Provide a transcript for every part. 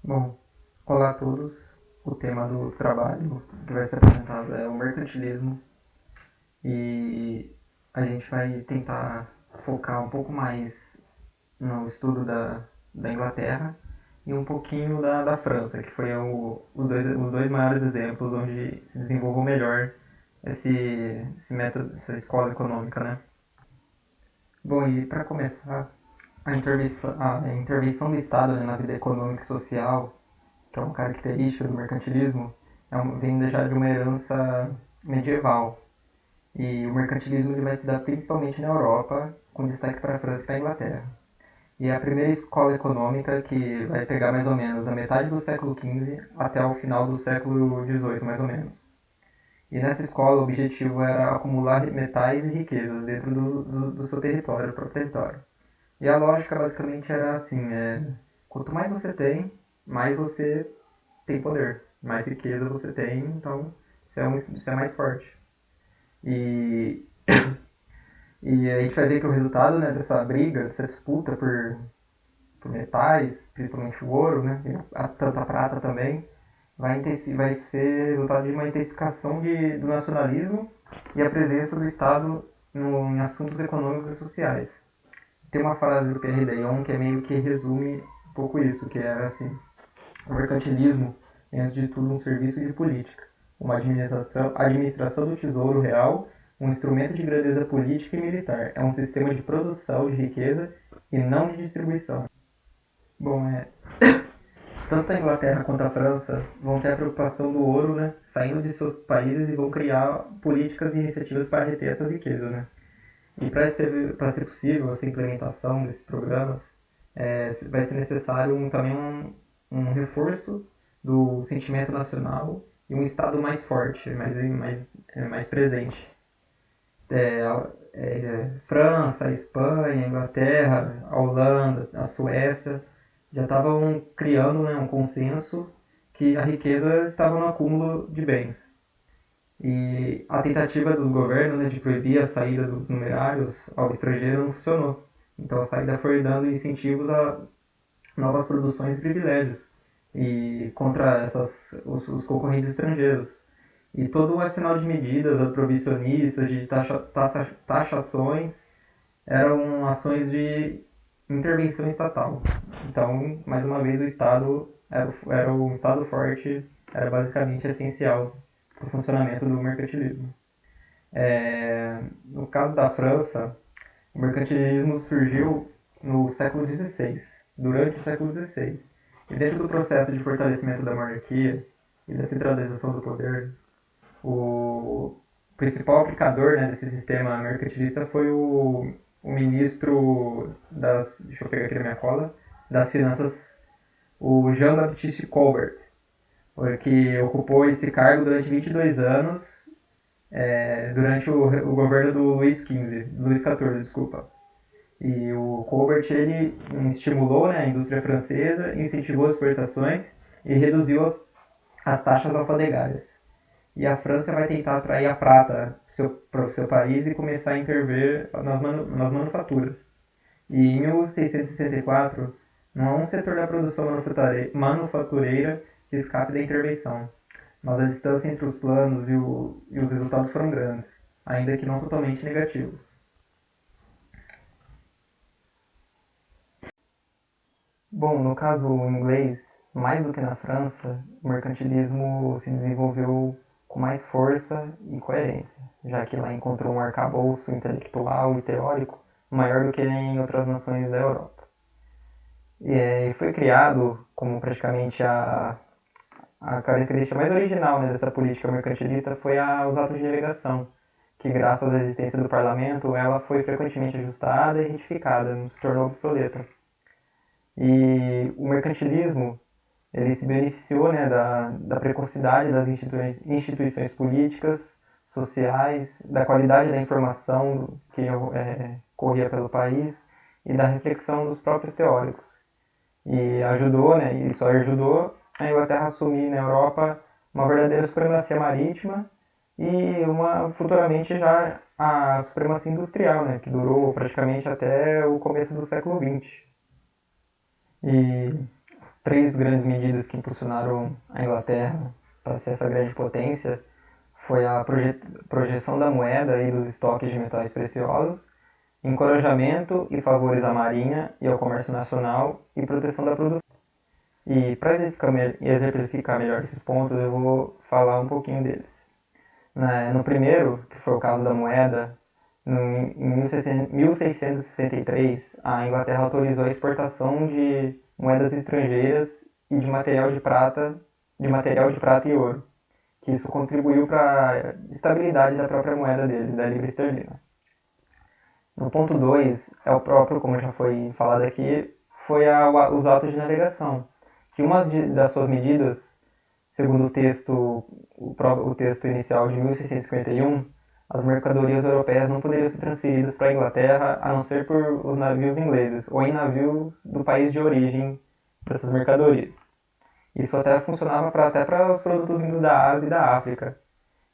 Bom, olá a todos. O tema do trabalho que vai ser apresentado é o mercantilismo e a gente vai tentar focar um pouco mais no estudo da Inglaterra e um pouquinho da França, que foi os dois maiores exemplos onde se desenvolveu melhor esse método, essa escola econômica, né? Bom, e para começar, a intervenção do Estado, né, na vida econômica e social, que é uma característica do mercantilismo, vem já de uma herança medieval. E o mercantilismo ele vai se dar principalmente na Europa, com destaque para a França e para a Inglaterra. E é a primeira escola econômica que vai pegar mais ou menos da metade do século XV até o final do século XVIII, mais ou menos. E nessa escola o objetivo era acumular metais e riquezas dentro do seu território, do próprio território. E a lógica basicamente era assim, quanto mais você tem, mais você tem poder, mais riqueza você tem, então você é mais forte. E, e a gente vai ver que o resultado, né, dessa briga, dessa disputa por metais, principalmente o ouro, né, e tanta prata também, vai ser resultado de uma intensificação do nacionalismo e a presença do Estado em assuntos econômicos e sociais. Tem uma frase do Pierre Leon que é meio que resume um pouco isso, que era assim: o mercantilismo é, antes de tudo, um serviço de política, uma administração do tesouro real, um instrumento de grandeza política e militar. É um sistema de produção de riqueza e não de distribuição. Bom, tanto a Inglaterra quanto a França vão ter a preocupação do ouro, né, saindo de seus países e vão criar políticas e iniciativas para reter essas riquezas, né. E para ser possível essa implementação desses programas, vai ser necessário também um reforço do sentimento nacional e um Estado mais forte, mais presente. França, a Espanha, a Inglaterra, a Holanda, a Suécia já estavam criando, né, um consenso que a riqueza estava no acúmulo de bens. E a tentativa do governo, né, de proibir a saída dos numerários ao estrangeiro não funcionou. Então a saída foi dando incentivos a novas produções e privilégios e contra os concorrentes estrangeiros. E todo o arsenal de medidas proibicionistas, de taxações, eram ações de intervenção estatal. Então, mais uma vez, o Estado era um Estado forte, era basicamente essencial para o funcionamento do mercantilismo. No caso da França, o mercantilismo surgiu no século XVI, durante o século XVI. E dentro do processo de fortalecimento da monarquia e da centralização do poder, o principal aplicador, né, desse sistema mercantilista foi o ministro deixa eu pegar aqui na minha cola, das finanças, o Jean-Baptiste Colbert, que ocupou esse cargo durante 22 anos, durante o governo do Luís XIV, desculpa. E o Colbert ele estimulou, né, a indústria francesa, incentivou as exportações e reduziu as taxas alfandegárias. E a França vai tentar atrair a prata para o seu país e começar a intervir nas manufaturas. E em 1664, não há um setor da produção manufatureira que escape da intervenção, mas a distância entre os planos e os resultados foram grandes, ainda que não totalmente negativos. Bom, no caso inglês, mais do que na França, o mercantilismo se desenvolveu com mais força e coerência, já que lá encontrou um arcabouço intelectual e teórico maior do que em outras nações da Europa. E foi criado como praticamente a característica mais original, né, dessa política mercantilista foi os atos de delegação, que graças à existência do parlamento, ela foi frequentemente ajustada e retificada, não se tornou obsoleta. E o mercantilismo ele se beneficiou, né, da precocidade das instituições políticas, sociais, da qualidade da informação que corria pelo país e da reflexão dos próprios teóricos. E ajudou, né, isso ajudou a Inglaterra a assumir na Europa uma verdadeira supremacia marítima e futuramente já a supremacia industrial, né, que durou praticamente até o começo do século XX. E as 3 grandes medidas que impulsionaram a Inglaterra para ser essa grande potência foi a projeção da moeda e dos estoques de metais preciosos, encorajamento e favores à marinha e ao comércio nacional e proteção da produção. E para exemplificar melhor esses pontos, eu vou falar um pouquinho deles. No primeiro, que foi o caso da moeda, em 1663, a Inglaterra autorizou a exportação de moedas estrangeiras e de material de prata e ouro, que isso contribuiu para a estabilidade da própria moeda deles, da libra esterlina. No ponto 2, é o próprio, como já foi falado aqui, foi os autos de navegação, que uma das suas medidas, segundo o texto inicial de 1651, as mercadorias europeias não poderiam ser transferidas para a Inglaterra a não ser por os navios ingleses ou em navios do país de origem dessas mercadorias. Isso até funcionava até para os produtos vindos da Ásia e da África.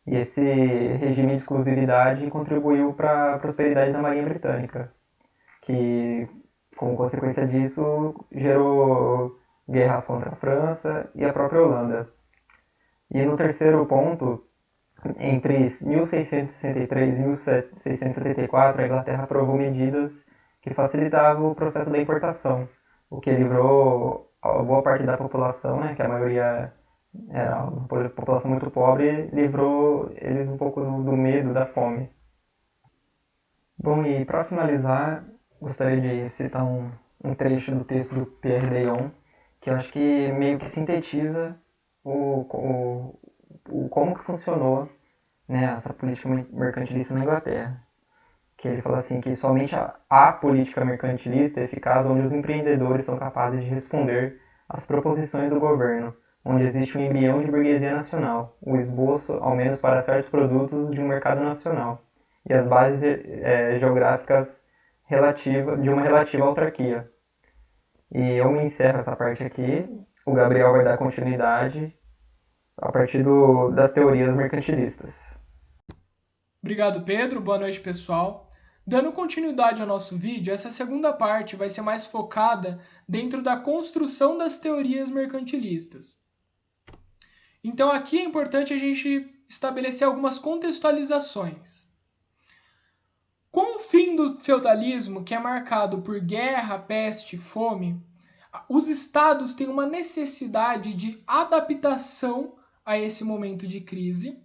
E esse regime de exclusividade contribuiu para a prosperidade da Marinha Britânica, que, como consequência disso, gerou guerras contra a França e a própria Holanda. E no terceiro ponto, entre 1663 e 1674, a Inglaterra aprovou medidas que facilitavam o processo da importação, o que livrou a boa parte da população, né, que a maioria era uma população muito pobre, livrou eles um pouco do medo, da fome. Bom, e para finalizar, gostaria de citar um trecho do texto do Pierre Deyon, que eu acho que meio que sintetiza como que funcionou, né, essa política mercantilista na Inglaterra. Que ele fala assim que somente a política mercantilista é eficaz onde os empreendedores são capazes de responder às proposições do governo, onde existe um embrião de burguesia nacional, o esboço, ao menos para certos produtos, de um mercado nacional, e as bases geográficas de uma relativa autarquia. E eu me encerro essa parte aqui, o Gabriel vai dar continuidade a partir das teorias mercantilistas. Obrigado, Pedro. Boa noite, pessoal. Dando continuidade ao nosso vídeo, essa segunda parte vai ser mais focada dentro da construção das teorias mercantilistas. Então aqui é importante a gente estabelecer algumas contextualizações. Com o fim do feudalismo, que é marcado por guerra, peste e fome, os estados têm uma necessidade de adaptação a esse momento de crise.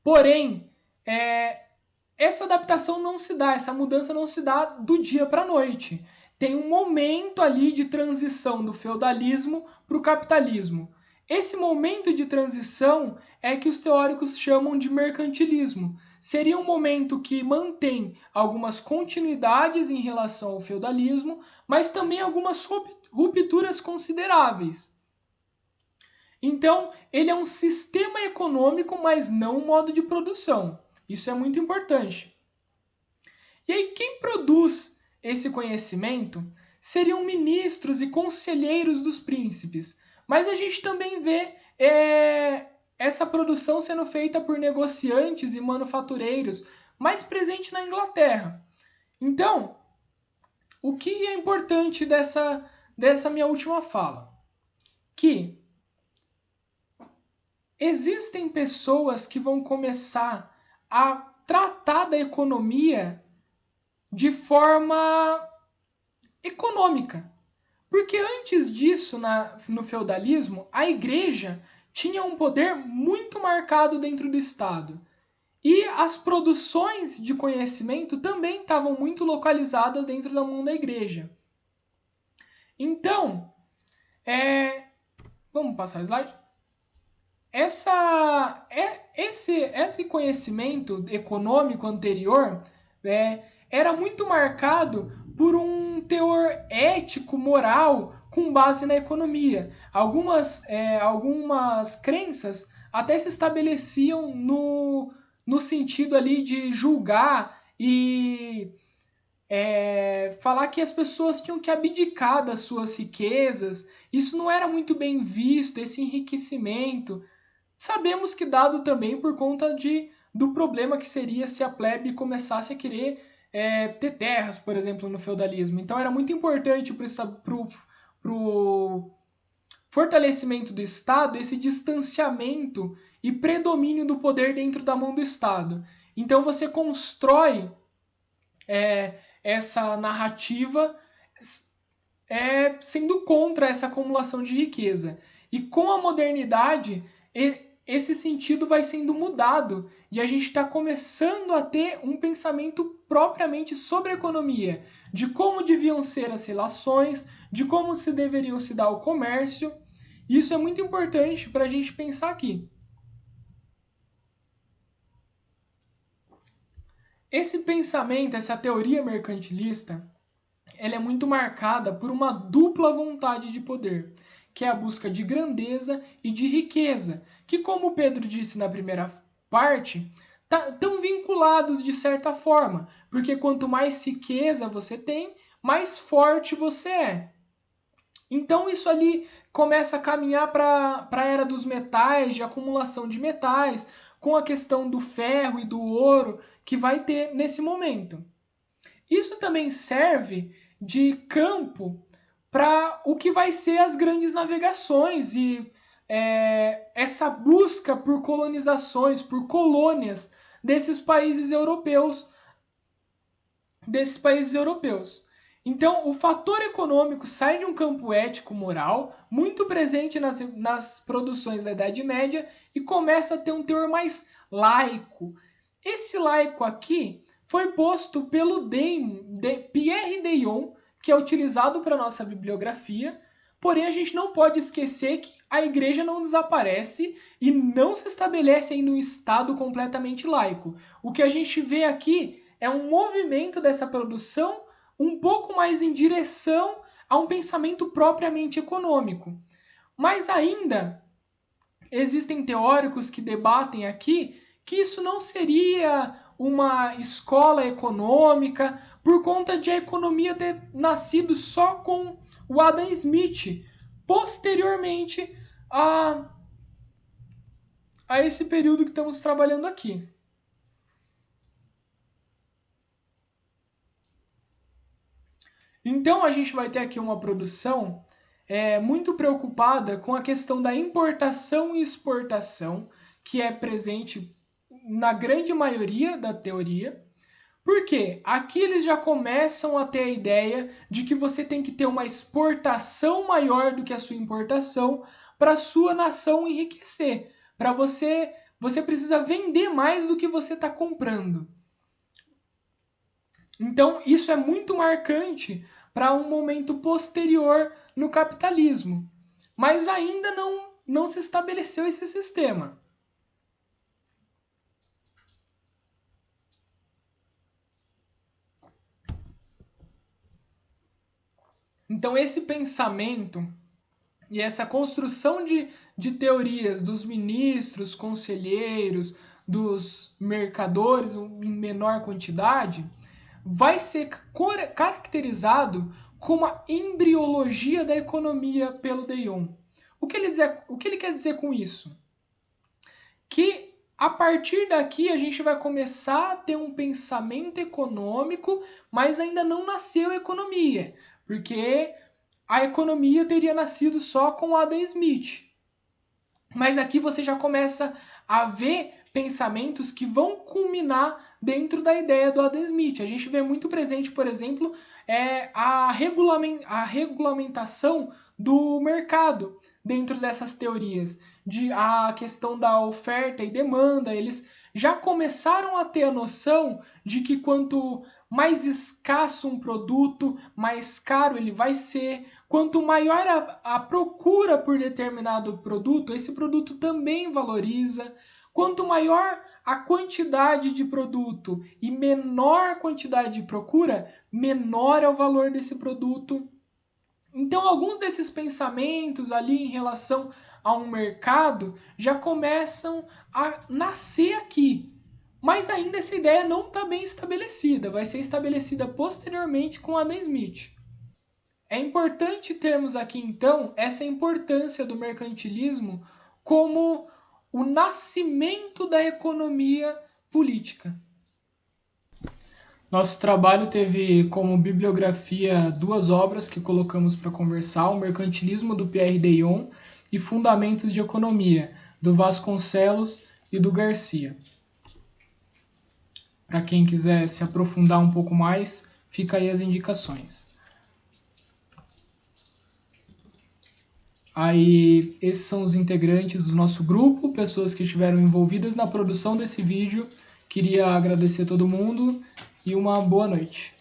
Porém, essa adaptação não se dá, essa mudança não se dá do dia para a noite. Tem um momento ali de transição do feudalismo para o capitalismo. Esse momento de transição é que os teóricos chamam de mercantilismo. Seria um momento que mantém algumas continuidades em relação ao feudalismo, mas também algumas rupturas consideráveis. Então, ele é um sistema econômico, mas não um modo de produção. Isso é muito importante. E aí, quem produz esse conhecimento seriam ministros e conselheiros dos príncipes. Mas a gente também vê essa produção sendo feita por negociantes e manufatureiros, mais presente na Inglaterra. Então, o que é importante dessa minha última fala? Que existem pessoas que vão começar a tratar da economia de forma econômica. Porque antes disso, no feudalismo, a igreja tinha um poder muito marcado dentro do Estado. E as produções de conhecimento também estavam muito localizadas dentro da mão da igreja. Então, vamos passar o slide? Esse conhecimento econômico anterior era muito marcado por um teor ético, moral, com base na economia. Algumas crenças até se estabeleciam no sentido ali de julgar e falar que as pessoas tinham que abdicar das suas riquezas. Isso não era muito bem visto, esse enriquecimento. Sabemos que dado também por conta do problema que seria se a plebe começasse a querer ter terras, por exemplo, no feudalismo. Então era muito importante para pro fortalecimento do Estado esse distanciamento e predomínio do poder dentro da mão do Estado. Então você constrói essa narrativa sendo contra essa acumulação de riqueza. E com a modernidade, esse sentido vai sendo mudado e a gente está começando a ter um pensamento propriamente sobre a economia, de como deviam ser as relações, de como se deveriam se dar o comércio. Isso é muito importante para a gente pensar aqui. Esse pensamento, essa teoria mercantilista, ela é muito marcada por uma dupla vontade de poder, que é a busca de grandeza e de riqueza, que, como o Pedro disse na primeira parte, estão vinculados de certa forma, porque quanto mais riqueza você tem, mais forte você é. Então isso ali começa a caminhar para a era dos metais, de acumulação de metais, com a questão do ferro e do ouro que vai ter nesse momento. Isso também serve de campo para o que vai ser as grandes navegações e essa busca por colonizações, por colônias desses países europeus. Então, o fator econômico sai de um campo ético-moral, muito presente nas produções da Idade Média, e começa a ter um teor mais laico. Esse laico aqui foi posto pelo Pierre Deyon, que é utilizado para a nossa bibliografia, porém a gente não pode esquecer que a igreja não desaparece e não se estabelece em um estado completamente laico. O que a gente vê aqui é um movimento dessa produção um pouco mais em direção a um pensamento propriamente econômico. Mas ainda existem teóricos que debatem aqui que isso não seria uma escola econômica por conta de a economia ter nascido só com o Adam Smith, posteriormente a esse período que estamos trabalhando aqui. Então a gente vai ter aqui uma produção muito preocupada com a questão da importação e exportação, que é presente na grande maioria da teoria. Por quê? Aqui eles já começam a ter a ideia de que você tem que ter uma exportação maior do que a sua importação para a sua nação enriquecer. Para você precisa vender mais do que você está comprando. Então, isso é muito marcante para um momento posterior no capitalismo. Mas ainda não se estabeleceu esse sistema. Então, esse pensamento e essa construção de teorias dos ministros, conselheiros, dos mercadores em menor quantidade, vai ser caracterizado como a embriologia da economia pelo Deyon. O que ele quer dizer com isso? Que a partir daqui a gente vai começar a ter um pensamento econômico, mas ainda não nasceu a economia, porque a economia teria nascido só com Adam Smith. Mas aqui você já começa a ver pensamentos que vão culminar dentro da ideia do Adam Smith. A gente vê muito presente, por exemplo, a regulamentação do mercado dentro dessas teorias. A questão da oferta e demanda, eles já começaram a ter a noção de que quanto mais escasso um produto, mais caro ele vai ser. Quanto maior a procura por determinado produto, esse produto também valoriza. Quanto maior a quantidade de produto e menor a quantidade de procura, menor é o valor desse produto. Então, alguns desses pensamentos ali em relação a um mercado já começam a nascer aqui. Mas ainda essa ideia não está bem estabelecida, vai ser estabelecida posteriormente com Adam Smith. É importante termos aqui, então, essa importância do mercantilismo como o nascimento da economia política. Nosso trabalho teve como bibliografia 2 obras que colocamos para conversar: O Mercantilismo, do Pierre Deyon, e Fundamentos de Economia, do Vasconcelos e do Garcia. Para quem quiser se aprofundar um pouco mais, fica aí as indicações. Aí, esses são os integrantes do nosso grupo, pessoas que estiveram envolvidas na produção desse vídeo. Queria agradecer a todo mundo e uma boa noite.